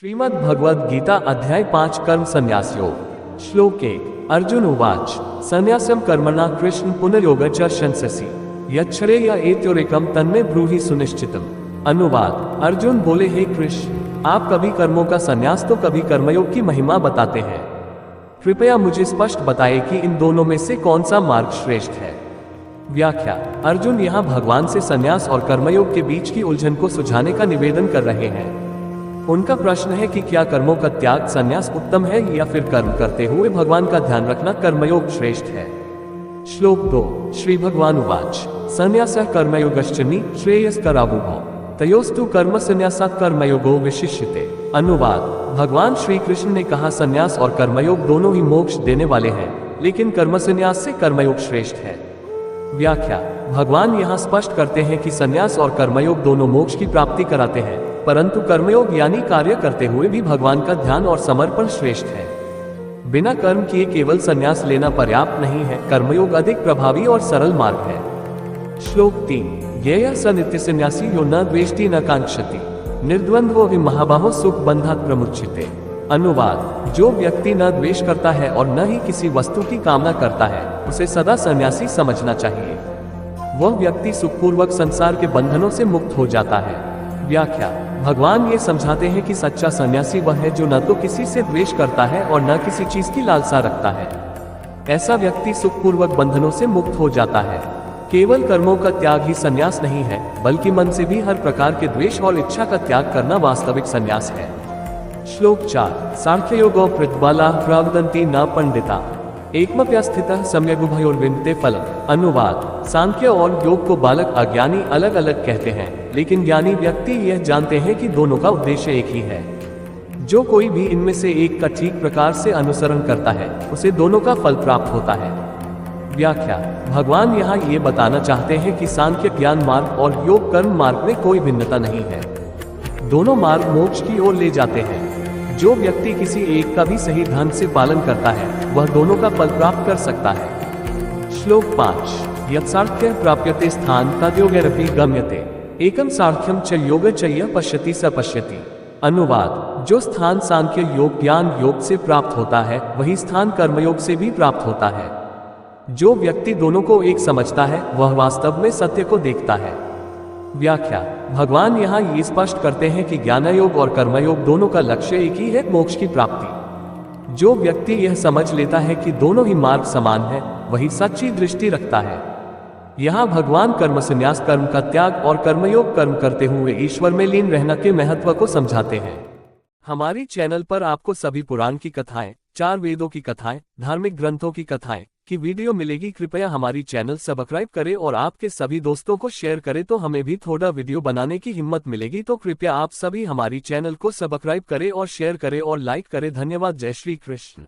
श्रीमद् भगवद गीता अध्याय 5 कर्म संन्यास योग। श्लोक 1। अर्जुन उवाच संन्यासम कर्मणा कृष्ण पुनर्योगच शंससि यच्छ्रेय एत्योरेकम तन्मे ब्रूहि सुनिश्चितम। अनुवाद। अर्जुन बोले, हे कृष्ण, आप कभी कर्मों का संन्यास तो कभी कर्मयोग की महिमा बताते हैं। कृपया मुझे स्पष्ट बताइए कि इन दोनों में से कौन सा मार्ग श्रेष्ठ है। व्याख्या। अर्जुन यहाँ भगवान से संन्यास और कर्मयोग के बीच की उलझन को सुलझाने का निवेदन कर रहे हैं। उनका प्रश्न है कि क्या कर्मों का त्याग संन्यास उत्तम है या फिर कर्म करते हुए भगवान का ध्यान रखना कर्मयोग श्रेष्ठ है। श्लोक 2। श्री भगवान उवाच संन्यासः कर्मयोगश्चनि श्रेयस्करावुः तयोस्तु कर्म संन्यासात् कर्मयोगो विशिष्यते। अनुवाद। भगवान श्री कृष्ण ने कहा, संन्यास और कर्मयोग दोनों ही मोक्ष देने वाले हैं, लेकिन कर्म संन्यास से कर्मयोग श्रेष्ठ है। व्याख्या। भगवान यहाँ स्पष्ट करते हैं कि संन्यास और कर्मयोग दोनों मोक्ष की प्राप्ति कराते हैं, परंतु कर्मयोग यानी कार्य करते हुए भी भगवान का ध्यान और समर्पण श्रेष्ठ है। बिना कर्म किए केवल संन्यास लेना पर्याप्त नहीं है, कर्मयोग अधिक प्रभावी और सरल मार्ग है। श्लोक 3। ज्ञेयः स नित्य संन्यासी यो न द्वेष्टि न कांक्षति निर्द्वंद्वो हि महाबाहो सुख बंधात् प्रमुच्यते। अनुवाद। जो व्यक्ति न द्वेष करता है और न ही किसी वस्तु की कामना करता है, उसे सदा सन्यासी समझना चाहिए। वह व्यक्ति सुखपूर्वक संसार के बंधनों से मुक्त हो जाता है। व्याख्या। भगवान ये समझाते हैं कि सच्चा सन्यासी वह है जो न तो किसी से द्वेष करता है और न किसी चीज की लालसा रखता है। ऐसा व्यक्ति सुखपूर्वक बंधनों से मुक्त हो जाता है। केवल कर्मों का त्याग ही संन्यास नहीं है, बल्कि मन से भी हर प्रकार के द्वेष और इच्छा का त्याग करना वास्तविक संन्यास है। श्लोक 4। सांख्ययोगो प्रतिबाला प्रावदन्ति न पंडिता एकमप्यस्थितः सम्यगुभयोर्विन्दते फलम्। अनुवाद। सांख्य और योग को बालक अज्ञानी अलग अलग कहते हैं, लेकिन ज्ञानी व्यक्ति यह जानते हैं कि दोनों का उद्देश्य एक ही है। जो कोई भी इनमें से एक का ठीक प्रकार से अनुसरण करता है, उसे दोनों का फल प्राप्त होता है। व्याख्या। भगवान यहाँ ये बताना चाहते हैं कि सांख्य ज्ञान मार्ग और योग कर्म मार्ग में कोई भिन्नता नहीं है। दोनों मार्ग मोक्ष की ओर ले जाते हैं। जो व्यक्ति किसी एक का भी सही ढंग से पालन करता है, वह दोनों का फल प्राप्त कर सकता है। श्लोक 5। यत्सार्थ्य प्राप्यते स्थान तद्योगैरपि गम्यते एकम सार्थ्यम च योग चय्य पश्यति स पश्यति। अनुवाद। जो स्थान सांख्य योग ज्ञान योग से प्राप्त होता है, वही स्थान कर्मयोग से भी प्राप्त होता है। जो व्यक्ति दोनों को एक समझता है, वह वास्तव में सत्य को देखता है। व्याख्या। भगवान यहाँ ये स्पष्ट करते हैं कि ज्ञानयोग और कर्मयोग दोनों का लक्ष्य एक ही है, मोक्ष की प्राप्ति। जो व्यक्ति यह समझ लेता है कि दोनों ही मार्ग समान है, वही सच्ची दृष्टि रखता है। यहाँ भगवान कर्म संन्यास कर्म का त्याग और कर्मयोग कर्म करते हुए ईश्वर में लीन रहना के महत्व को समझाते हैं। हमारी चैनल पर आपको सभी पुराण की कथाएं, 4 वेदों की कथाएं, धार्मिक ग्रंथों की कथाएं की वीडियो मिलेगी। कृपया हमारी चैनल सब्सक्राइब करें और आपके सभी दोस्तों को शेयर करें, तो हमें भी थोड़ा वीडियो बनाने की हिम्मत मिलेगी। तो कृपया आप सभी हमारी चैनल को सब्सक्राइब करें और शेयर करें और लाइक करें। धन्यवाद। जय श्री कृष्ण।